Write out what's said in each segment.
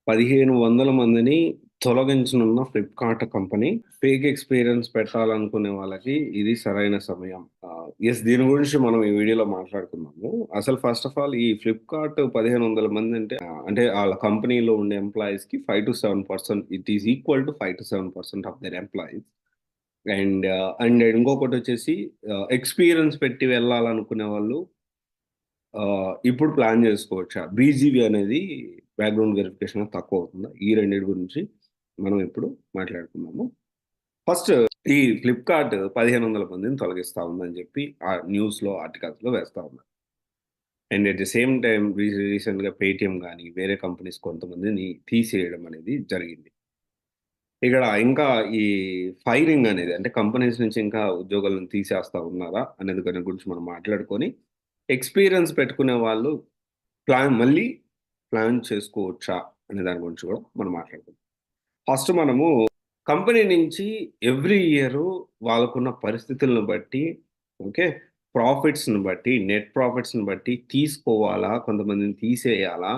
1500 మందిని తొలగించనున్న Flipkart company. Fake experience పెట్టాలనుకునే వాళ్ళకి ఇది సరైన సమయం. యెస్, దీని గురించి మనం ఈ వీడియోలో మాట్లాడుకుందాము. అసలు ఫస్ట్ ఆఫ్ ఆల్ ఈ ఫ్లిప్‌కార్ట్ 1500 మంది అంటే అంటే ఆళ్ళ కంపెనీలో ఉండే ఎంప్లాయీస్‌కి 5-7% it is equal to 5-7% of their employees. And ఇంకొకటొచ్చేసి ఎక్స్‌పీరియన్స్ పెట్టి వెళ్ళాలనుకునే వాళ్ళు ఇప్పుడు ప్లాన్ జేసుకోవచ్చా? బీజీవీ అనేది బ్యాక్‌గ్రౌండ్ వెరిఫికేషన్ తక్కువవుతుందా? ఈ రెండిటి గురించి మనం ఇప్పుడు మాట్లాడుకుందాము. ఫస్ట్ ఈ ఫ్లిప్‌కార్ట్ 1500 మందిని తొలగిస్తా ఉందని జెప్పి న్యూస్‌లో, ఆర్టికల్స్‌లో వేస్తా ఉన్నారు. And at the same time రీసెంట్‌గా పేటీఎం గాని, వేరే కంపెనీస్ కొంతమందిని తీసేయడం అనేది జరిగింది. ఇక్కడ ఇంకా ఈ ఫైరింగ్ అనేది అంటే కంపెనీస్ నుంచి ఇంకా ఉద్యోగులను తీసేస్తా ఉన్నారా? అనేది దాని గురించి మనం మాట్లాడుకొని, ఎక్స్‌పీరియన్స్ పెట్టుకునే వాళ్ళు మళ్ళీ ప్లాన్ చేసుకోవచ్చా? అనే దాని గురించి గూడా మనం మాట్లాడుకుందాం. ఫస్ట్ మనము కంపెనీ నుంచి ఎవ్రీ ఇయరు వాళ్ళకున్న పరిస్థితులను బట్టి, ఓకే, ప్రాఫిట్స్‌ని బట్టి, నెట్ ప్రాఫిట్స్‌ని బట్టి తీసుకోవాలా? కొంతమందిని తీసేయాలా?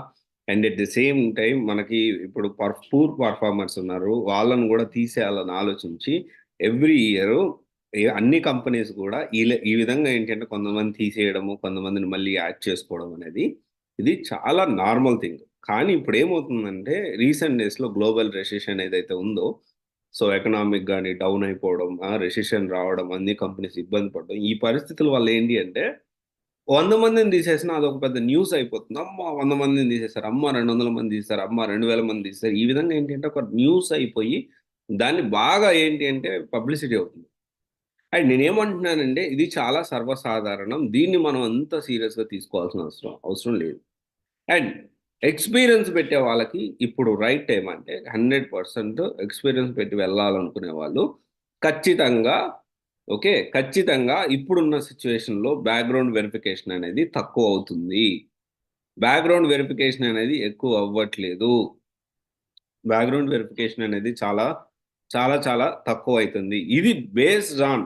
And at the same time మనకి ఇప్పుడు పూర్ పెర్ఫార్మర్స్ ఉన్నారు. వాళ్ళని గూడా తీసేయాలని ఆలోచించి ఎవ్రీ ఇయరు అన్ని కంపెనీస్ గూడా ఈ విధంగా ఏంటంటే కొంతమంది తీసేయడము, కొంతమందిని మళ్ళీ యాడ్ చేసుకోవడం అనేది ఇది చాలా నార్మల్ థింగ్. కానీ ఇప్పుడేమవుతుందంటే రీసెంట్ డేస్‌లో గ్లోబల్ రెసెషన్ ఏదైతే ఉందో, సో, ఎకనామిక్ గాని డౌన్ అయిపోవడం, రెసెషన్ రావడం, అన్ని కంపెనీస్ ఇబ్బంది పడడం. ఈ పరిస్థితుల వల్ల ఏంటి అంటే 100 మందిని తీసేసినా అదొక పెద్ద న్యూస్ అయిపోతుంది. అమ్మా! 100 మందిని తీసేసారు. అమ్మా! 200 మంది తీసేసారు. అమ్మా! 2000 మంది తీసేసారు. ఈ విధంగా ఏంటంటే ఒక న్యూస్ అయిపోయి దాన్ని బాగా ఏంటి అంటే పబ్లిసిటీ అవుతుంది. అండ్ నేనేమంటున్నానంటే ఇది చాలా సర్వసాధారణం. దీన్ని మనం అంత సీరియస్‌గా తీసుకోవాల్సిన అవసరం అవసరం లేదు. అండ్ ఎక్స్‌పీరియన్స్ పెట్టే వాళ్ళకి ఇప్పుడు రైట్ టైమ్ అంటే 100% ఎక్స్‌పీరియన్స్ పెట్టి వెళ్ళాలనుకునే వాళ్ళు ఖచ్చితంగా, ఓకే, ఖచ్చితంగా ఇప్పుడున్న సిట్యుయేషన్‌లో బ్యాక్‌గ్రౌండ్ వెరిఫికేషన్ అనేది తక్కువవుతుంది. బ్యాక్‌గ్రౌండ్ వెరిఫికేషన్ అనేది ఎక్కువ అవ్వట్లేదు. బ్యాక్‌గ్రౌండ్ వెరిఫికేషన్ అనేది చాలా, చాలా, చాలా తక్కువైతుంది. ఇది బేస్డ్ ఆన్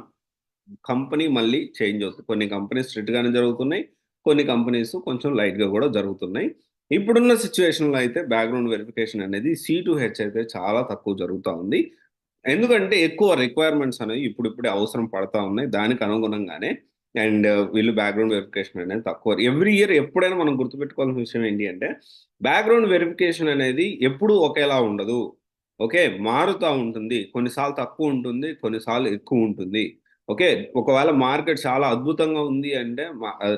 కంపెనీ మళ్ళీ చేంజ్ అవుతుంది. కొన్ని కంపెనీస్ స్ట్రిక్ట్‌గానే జరుగుతున్నాయి. కొన్ని కంపెనీస్ కొంచెం లైట్‌గా గూడా జరుగుతున్నాయి. ఇప్పుడున్న సిట్యుయేషన్‌లో అయితే బ్యాక్‌గ్రౌండ్ వెరిఫికేషన్ అనేది సి-టు-హెచ్ అయితే చాలా తక్కువ జరుగుతా ఉంది. ఎందుకంటే ఎక్కువ రిక్వైర్మెంట్స్ అనేవి ఇప్పుడిప్పుడే అవసరం పడతా ఉన్నాయి. దానికి అనుగుణంగానే అండ్ వీళ్ళు బ్యాక్‌గ్రౌండ్ వెరిఫికేషన్ అనేది తక్కువ. ఎవ్రీ ఇయర్ ఎప్పుడైనా మనం గుర్తుపెట్టుకోవాల్సిన విషయం ఏంటి అంటే బ్యాక్‌గ్రౌండ్ వెరిఫికేషన్ అనేది ఎప్పుడూ ఒకేలా ఉండదు. ఓకే, మారుతా ఉంటుంది. కొన్నిసార్లు తక్కువ ఉంటుంది. కొన్నిసార్లు ఎక్కువ ఉంటుంది. ఓకే, ఒకవేళ మార్కెట్ చాలా అద్భుతంగా ఉంది అంటే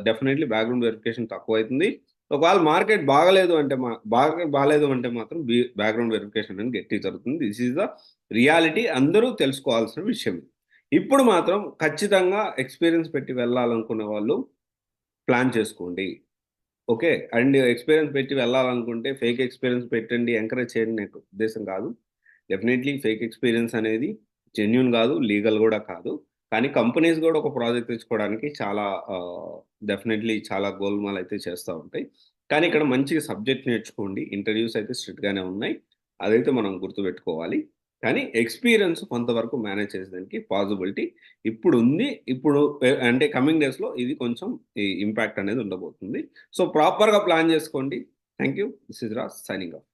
డెఫినైట్‌లీ బ్యాక్‌గ్రౌండ్ వెరిఫికేషన్ తక్కువైతుంది. ఒకవేళ మార్కెట్ బాగాలేదు అంటే బాలేదు అంటే మాత్రం బ్యాక్‌గ్రౌండ్ వెరిఫికేషన్ అనేది గట్టిగా జరుగుతుంది. దిస్ ఈస్ ద రియాలిటీ, అందరూ తెలుసుకోవాల్సిన విషయం. ఇప్పుడు మాత్రం ఖచ్చితంగా ఎక్స్‌పీరియన్స్ పెట్టి వెళ్ళాలనుకునే వాళ్ళు ప్లాన్ చేసుకోండి. ఓకే. అండ్ ఎక్స్‌పీరియన్స్ పెట్టి వెళ్ళాలనుకుంటే ఫేక్ ఎక్స్‌పీరియన్స్ పెట్టండి, ఎంకరేజ్ చేయండి నాకు ఉద్దేశ్యం కాదు. డెఫినైట్‌లీ ఫేక్ ఎక్స్‌పీరియన్స్ అనేది జెన్యూన్ గాదు, లీగల్ గూడా కాదు. కానీ కంపెనీస్ గూడా ఒక ప్రాజెక్ట్ తెచ్చుకోవడానికి చాలా డెఫినైట్‌లీ చాలా గోల్‌మాలయితే చేస్తా ఉంటాయి. కానీ ఇక్కడ మంచిగా సబ్జెక్ట్ నేర్చుకోండి. ఇంటర్‌వ్యూస్ అయితే స్ట్రిక్ట్‌గానే ఉన్నాయి. అదైతే మనం గుర్తుపెట్టుకోవాలి. కానీ ఎక్స్‌పీరియన్స్ కొంతవరకు మేనేజ్ చేసేదానికి పాసిబిలిటీ ఇప్పుడుంది. ఇప్పుడు అంటే కమింగ్ డేస్‌లో ఇది కొంచెం ఈ ఇంపాక్ట్ అనేది ఉండబోతుంది. సో, ప్రాపర్‌గా ప్లాన్ జేసుకోండి. Thank you. This is Raj signing of.